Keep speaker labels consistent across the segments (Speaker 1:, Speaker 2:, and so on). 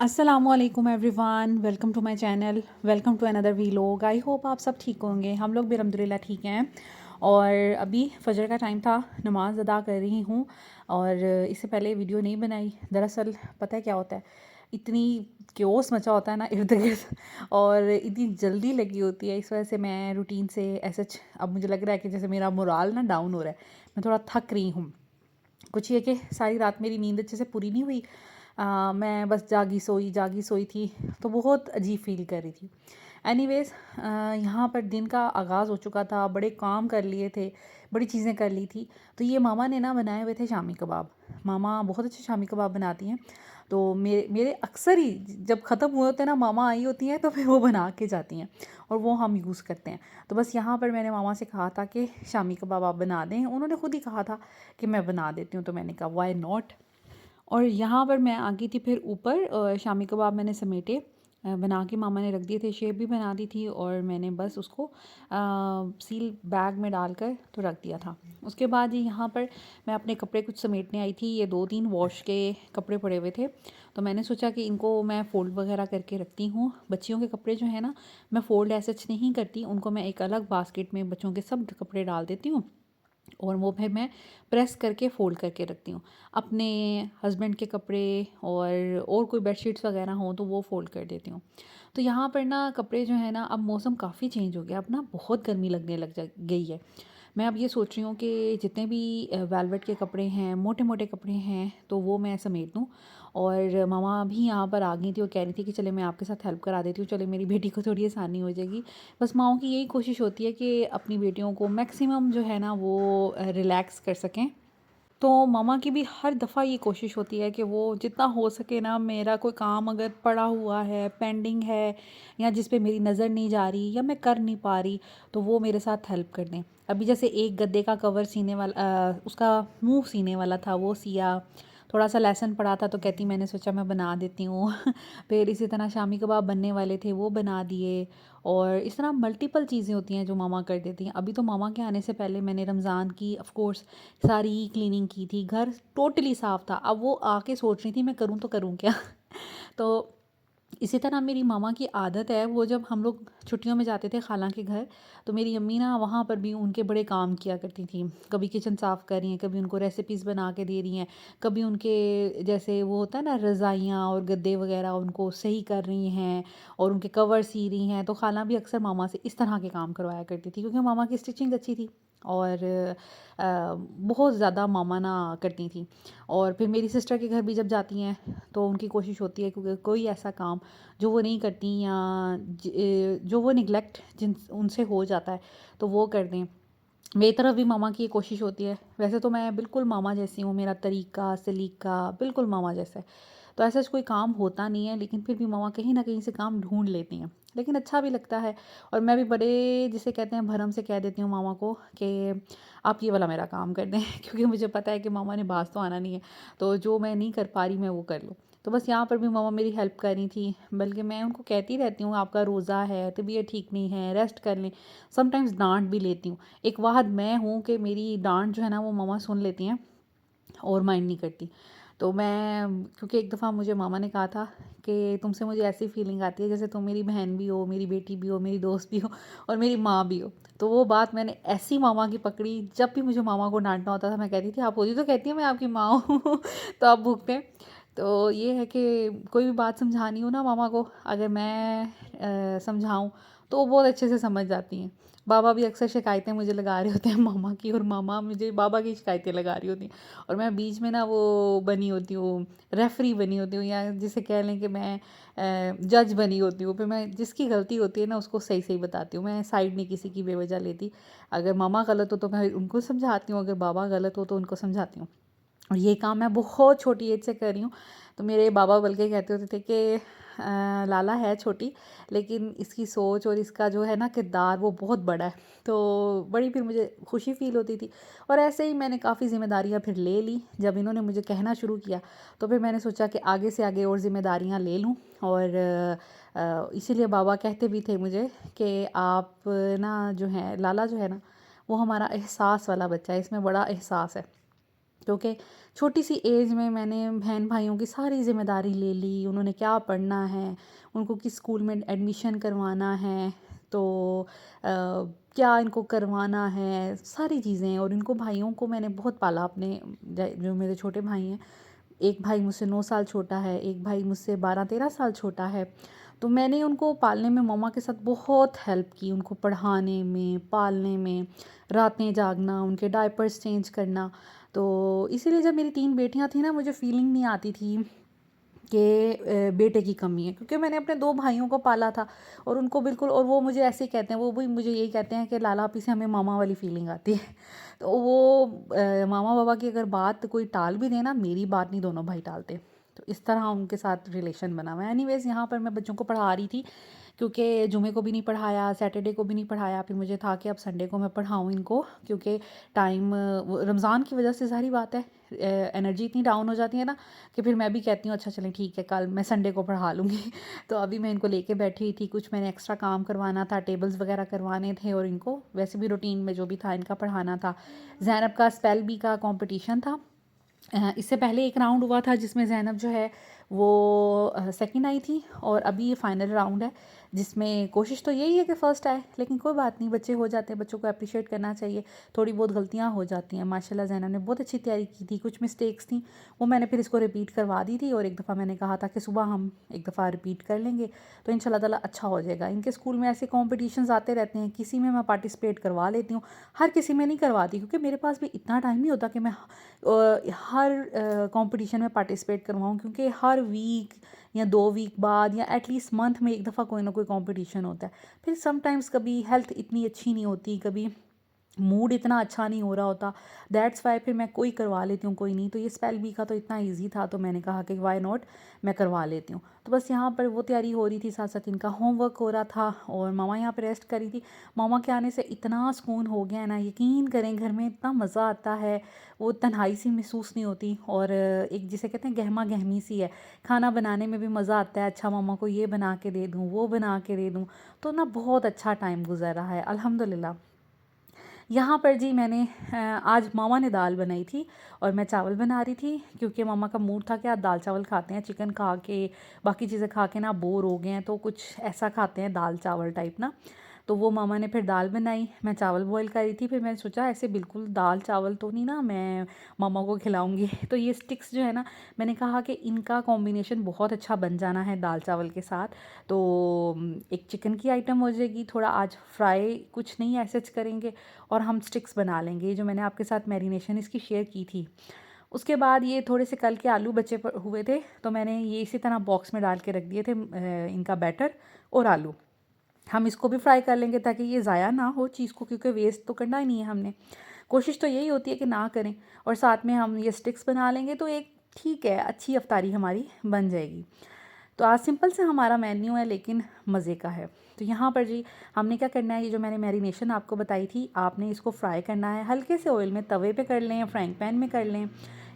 Speaker 1: अस्सलामुअलैकुम everyone, welcome to my channel, welcome to another vlog. I hope आप सब ठीक होंगे। हम लोग भी अल्हम्दुलिल्लाह ठीक हैं। और अभी फजर का टाइम था, नमाज अदा कर रही हूँ। और इससे पहले वीडियो नहीं बनाई। दरअसल पता है क्या होता है, इतनी क्योस मचा होता है ना इर्द गिर्द, और इतनी जल्दी लगी होती है, इस वजह से मैं रूटीन से ऐसे अब मुझे लग रहा है कि जैसे मेरा मोराल ना डाउन हो रहा है। मैं थोड़ा थक रही हूँ। कुछ ये कि सारी रात मेरी नींद अच्छे से पूरी नहीं हुई। मैं बस जागी सोई थी, तो बहुत अजीब फ़ील कर रही थी। एनीवेज़, यहाँ पर दिन का आगाज़ हो चुका था, बड़े काम कर लिए थे, बड़ी चीज़ें कर ली थी। तो ये मामा ने ना बनाए हुए थे शामी कबाब। मामा बहुत अच्छे शामी कबाब बनाती हैं। तो मेरे मेरे अक्सर ही जब ख़त्म हुए होते हैं ना, मामा आई होती हैं तो फिर वो बना के जाती हैं और वो हम यूज़ करते हैं। तो बस यहाँ पर मैंने मामा से कहा था कि शामी कबाब आप बना दें। उन्होंने खुद ही कहा था कि मैं बना देती हूँ, तो मैंने कहा व्हाई नॉट। और यहाँ पर मैं आ गई थी फिर ऊपर। शामी कबाब मैंने समेटे, बना के मामा ने रख दिए थे, शेप भी बना दी थी और मैंने बस उसको सील बैग में डालकर तो रख दिया था। उसके बाद ही यहाँ पर मैं अपने कपड़े कुछ समेटने आई थी। ये 2-3 वॉश के कपड़े पड़े हुए थे, तो मैंने सोचा कि इनको मैं फ़ोल्ड वगैरह करके रखती हूँ। बच्चियों के कपड़े जो है ना, मैं फ़ोल्ड ऐसे नहीं करती, उनको मैं एक अलग बास्केट में बच्चों के सब कपड़े डाल देती हूँ और वो फिर मैं प्रेस करके फ़ोल्ड करके रखती हूँ। अपने हस्बैंड के कपड़े और कोई बेडशीट्स वगैरह हों तो वो फ़ोल्ड कर देती हूँ। तो यहाँ पर ना कपड़े जो है ना, अब मौसम काफ़ी चेंज हो गया, अब ना बहुत गर्मी लगने लग जा गई है। मैं अब ये सोच रही हूँ कि जितने भी वेलवेट के कपड़े हैं, मोटे मोटे कपड़े हैं, तो वो मैं समेट दूँ। और मामा भी यहाँ पर आ गई थी और कह रही थी कि चले मैं आपके साथ हेल्प करा देती हूँ, चले मेरी बेटी को थोड़ी आसानी हो जाएगी। बस माँओं की यही कोशिश होती है कि अपनी बेटियों को मैक्सिमम जो है ना वो रिलैक्स कर सकें। तो मामा की भी हर दफ़ा ये कोशिश होती है कि वो जितना हो सके ना, मेरा कोई काम अगर पड़ा हुआ है, पेंडिंग है, या जिस पे मेरी नज़र नहीं जा रही या मैं कर नहीं पा रही, तो वो मेरे साथ हेल्प कर दें। अभी जैसे एक गद्दे का कवर सीने वाला, उसका मुंह सीने वाला था, वो सिया। थोड़ा सा लेसन पड़ा था तो कहती मैंने सोचा मैं बना देती हूँ। फिर इसी तरह शामी कबाब बनने वाले थे, वो बना दिए। और इस तरह मल्टीपल चीज़ें होती हैं जो मामा कर देती हैं। अभी तो मामा के आने से पहले मैंने रमज़ान की ऑफ कोर्स सारी क्लीनिंग की थी, घर टोटली साफ़ था। अब वो आके सोच रही थी मैं करूँ तो करूँ क्या? तो इसी तरह मेरी मामा की आदत है, वो जब हम लोग छुट्टियों में जाते थे खाला के घर, तो मेरी अम्मी ना वहाँ पर भी उनके बड़े काम किया करती थी। कभी किचन साफ़ कर रही हैं, कभी उनको रेसिपीज़ बना के दे रही हैं, कभी उनके जैसे वो होता है ना रज़ाइयाँ और गद्दे वगैरह उनको सही कर रही हैं और उनके कवर सी रही हैं। तो खाला भी अक्सर मामा से इस तरह के काम करवाया करती थी, क्योंकि मामा की स्टिचिंग अच्छी थी और बहुत ज़्यादा मामा ना करती थी। और फिर मेरी सिस्टर के घर भी जब जाती हैं तो उनकी कोशिश होती है क्योंकि कोई ऐसा काम जो वो नहीं करती या जो वो निगलेक्ट जिन उनसे हो जाता है तो वो कर दें। मेरी तरफ भी मामा की ये कोशिश होती है। वैसे तो मैं बिल्कुल मामा जैसी हूँ, मेरा तरीका सलीका बिल्कुल मामा जैसा है, तो ऐसा कोई काम होता नहीं है, लेकिन फिर भी मामा कहीं ना कहीं से काम ढूंढ लेती हैं, लेकिन अच्छा भी लगता है। और मैं भी बड़े जिसे कहते हैं भरम से कह देती हूँ मामा को कि आप ये वाला मेरा काम कर दें। क्योंकि मुझे पता है कि मामा ने बाज तो आना नहीं है, तो जो मैं नहीं कर पा रही मैं वो कर लूँ। तो बस यहाँ पर भी मामा मेरी हेल्प कर रही थी, बल्कि मैं उनको कहती रहती हूँ आपका रोज़ा है, तबीयत ठीक नहीं है, रेस्ट कर लें। समटाइम्स डांट भी लेती हूँ। एक वाहद मैं हूँ कि मेरी डांट जो है ना वो मामा सुन लेती हैं और माइंड नहीं करती। तो मैं, क्योंकि एक दफ़ा मुझे मामा ने कहा था कि तुमसे मुझे ऐसी फीलिंग आती है जैसे तुम मेरी बहन भी हो, मेरी बेटी भी हो, मेरी दोस्त भी हो और मेरी माँ भी हो। तो वो बात मैंने ऐसी मामा की पकड़ी, जब भी मुझे मामा को डांटना होता था मैं कहती थी आप होती तो कहती है मैं आपकी माँ हूँ। तो आप भुगतें। तो ये है कि कोई भी बात समझानी हो ना मामा को, अगर मैं समझाऊँ तो वो बहुत अच्छे से समझ जाती हैं। बाबा भी अक्सर शिकायतें मुझे लगा रहे होते हैं मामा की, और मामा मुझे बाबा की शिकायतें लगा रही होती हैं, और मैं बीच में ना वो बनी होती हूँ, रेफरी बनी होती हूँ, या जिसे कह लें कि मैं जज बनी होती हूँ। फिर मैं जिसकी गलती होती है ना उसको सही सही बताती हूँ, मैं साइड नहीं किसी की बेवजह लेती। अगर मामा गलत हो तो मैं उनको समझाती हूँ, अगर बाबा गलत हो तो उनको समझाती हूँ। और ये काम मैं बहुत छोटी एज से कर रही हूँ। तो मेरे बाबा बल्कि कहते होते थे कि लाला है छोटी, लेकिन इसकी सोच और इसका जो है ना किरदार वो बहुत बड़ा है। तो बड़ी फिर मुझे खुशी फ़ील होती थी। और ऐसे ही मैंने काफ़ी ज़िम्मेदारियाँ फिर ले ली। जब इन्होंने मुझे कहना शुरू किया तो फिर मैंने सोचा कि आगे से आगे और ज़िम्मेदारियाँ ले लूँ। और इसीलिए बाबा कहते भी थे मुझे कि आप ना जो है लाला जो है ना, वो हमारा एहसास वाला बच्चा है, इसमें बड़ा एहसास है। क्योंकि छोटी सी एज में मैंने बहन भाइयों की सारी ज़िम्मेदारी ले ली, उन्होंने क्या पढ़ना है, उनको किस स्कूल में एडमिशन करवाना है, तो क्या इनको करवाना है, सारी चीज़ें। और इनको भाइयों को मैंने बहुत पाला अपने, जो मेरे छोटे भाई हैं, एक भाई मुझसे 9 साल छोटा है, एक भाई मुझसे 12-13 साल छोटा है। तो मैंने उनको पालने में मम्मा के साथ बहुत हेल्प की, उनको पढ़ाने में, पालने में, रातें जागना, उनके डायपर्स चेंज करना। तो इसीलिए जब मेरी 3 बेटियां थी ना, मुझे फीलिंग नहीं आती थी कि बेटे की कमी है, क्योंकि मैंने अपने 2 भाइयों को पाला था और उनको बिल्कुल, और वो मुझे ऐसे ही कहते हैं, वो भी मुझे यही कहते हैं कि लाला आपी से हमें मामा वाली फीलिंग आती है। तो वो मामा बाबा की अगर बात कोई टाल भी देना, मेरी बात नहीं दोनों भाई टालते। तो इस तरह उनके साथ रिलेशन बना हुआ है। एनीवेज़, यहाँ पर मैं बच्चों को पढ़ा रही थी, क्योंकि जुमे को भी नहीं पढ़ाया, सैटरडे को भी नहीं पढ़ाया, फिर मुझे था कि अब संडे को मैं पढ़ाऊँ इनको, क्योंकि टाइम रमज़ान की वजह से सारी बात है, एनर्जी इतनी डाउन हो जाती है ना, कि फिर मैं भी कहती हूँ अच्छा चलें ठीक है, कल मैं संडे को पढ़ा लूँगी। तो अभी मैं इनको लेके बैठी हुई थी, कुछ मैंने एक्स्ट्रा काम करवाना था, टेबल्स वगैरह करवाने थे, और इनको वैसे भी रूटीन में जो भी था इनका पढ़ाना था। ज़ैनब का स्पेल बी का कंपटीशन था। इससे पहले एक राउंड हुआ था जिसमें ज़ैनब जो है वो सेकंड आई थी, और अभी ये फाइनल राउंड है जिसमें कोशिश तो यही है कि फ़र्स्ट आए, लेकिन कोई बात नहीं, बच्चे हो जाते हैं, बच्चों को अप्रिशिएट करना चाहिए, थोड़ी बहुत गलतियां हो जाती हैं। माशाल्लाह ज़ैनब ने बहुत अच्छी तैयारी की थी, कुछ मिस्टेक्स थी वो मैंने फिर इसको रिपीट करवा दी थी, और एक दफ़ा मैंने कहा था कि सुबह हम एक दफ़ा रिपीट कर लेंगे तो इंशाल्लाह ताला अच्छा हो जाएगा। इनके स्कूल में ऐसे कॉम्पिटिशन्स आते रहते हैं, किसी में मैं पार्टिसिपेट करवा लेती हूँ, हर किसी में नहीं करवाती, क्योंकि मेरे पास भी इतना टाइम नहीं होता कि मैं हर कंपटीशन में पार्टिसिपेट करवाऊँ, क्योंकि हर वीक या 2 वीक बाद या एटलीस्ट मंथ में एक दफ़ा कोई ना कोई कंपटीशन होता है। फिर समटाइम्स कभी हेल्थ इतनी अच्छी नहीं होती, कभी मूड इतना अच्छा नहीं हो रहा होता, दैट्स वाई फिर मैं कोई करवा लेती हूँ, कोई नहीं। तो ये स्पेल बी का तो इतना इजी था, तो मैंने कहा कि वाई नॉट, मैं करवा लेती हूँ। तो बस यहाँ पर वो तैयारी हो रही थी, साथ साथ इनका होमवर्क हो रहा था, और मामा यहाँ पर रेस्ट करी थी। मामा के आने से इतना सुकून हो गया है ना, यकीन करें, घर में इतना मज़ा आता है, वो तन्हाई सी महसूस नहीं होती, और एक जिसे कहते हैं गहमा गहमी सी है। खाना बनाने में भी मज़ा आता है, अच्छा मामा को ये बना के दे दूँ, वो बना के दे दूँ, तो ना बहुत अच्छा टाइम गुजर रहा है अल्हम्दुलिल्लाह। यहाँ पर जी मैंने आज मामा ने दाल बनाई थी और मैं चावल बना रही थी, क्योंकि मामा का मूड था कि आज दाल चावल खाते हैं, चिकन खा के, बाकी चीज़ें खा के ना बोर हो गए हैं, तो कुछ ऐसा खाते हैं दाल चावल टाइप ना। तो वो मामा ने फिर दाल बनाई, मैं चावल बॉईल कर रही थी। फिर मैंने सोचा ऐसे बिल्कुल दाल चावल तो नहीं ना मैं मामा को खिलाऊंगी। तो ये स्टिक्स जो है ना, मैंने कहा कि इनका कॉम्बिनेशन बहुत अच्छा बन जाना है दाल चावल के साथ। तो एक चिकन की आइटम हो जाएगी, थोड़ा आज फ्राई कुछ नहीं ऐसे करेंगे, और हम स्टिक्स बना लेंगे। ये जो मैंने आपके साथ मैरिनेशन इसकी शेयर की थी, उसके बाद ये थोड़े से कल के आलू बचे हुए थे, तो मैंने ये इसी तरह बॉक्स में डाल के रख दिए थे, इनका बैटर और आलू। हम इसको भी फ्राई कर लेंगे ताकि ये ज़ाया ना हो चीज़ को, क्योंकि वेस्ट तो करना ही नहीं है हमने, कोशिश तो यही होती है कि ना करें। और साथ में हम ये स्टिक्स बना लेंगे, तो एक ठीक है, अच्छी अफ्तारी हमारी बन जाएगी। तो आज सिंपल से हमारा मेन्यू है, लेकिन मज़े का है। तो यहाँ पर जी हमने क्या करना है, ये जो मैंने मैरिनेशन आपको बताई थी, आपने इसको फ्राई करना है हल्के से ऑयल में, तवे पे कर लें या फ्राइंग पैन में कर लें,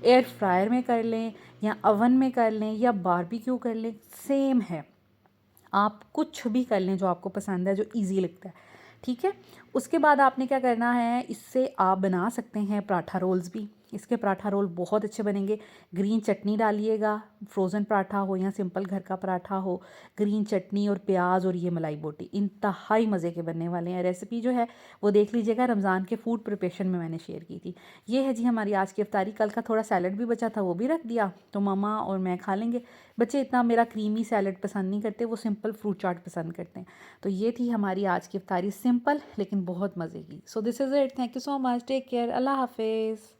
Speaker 1: एयर फ्रायर में कर लें या ओवन में कर लें या बारबेक्यू कर लें, सेम है। आप कुछ भी कर लें जो आपको पसंद है, जो इजी लगता है, ठीक है। उसके बाद आपने क्या करना है, इससे आप बना सकते हैं पराठा रोल्स भी। इसके पराठा रोल बहुत अच्छे बनेंगे। ग्रीन चटनी डालिएगा, फ्रोज़न पराठा हो या सिंपल घर का पराठा हो, ग्रीन चटनी और प्याज और ये मलाई बोटी, इंतहाई मज़े के बनने वाले हैं। रेसिपी जो है वो देख लीजिएगा, रमज़ान के फूड प्रिपरेशन में मैंने शेयर की थी। ये है जी हमारी आज की इफ्तारी। कल का थोड़ा सैलड भी बचा था, वो भी रख दिया, तो मामा और मैं खा लेंगे। बच्चे इतना मेरा क्रीमी सैलड पसंद नहीं करते, वो सिंपल फ्रूट चाट पसंद करते हैं। तो ये थी हमारी आज की इफ्तारी, सिंपल लेकिन बहुत मज़े की। So this is it, thank you so much, take care, अल्लाह हाफिज़।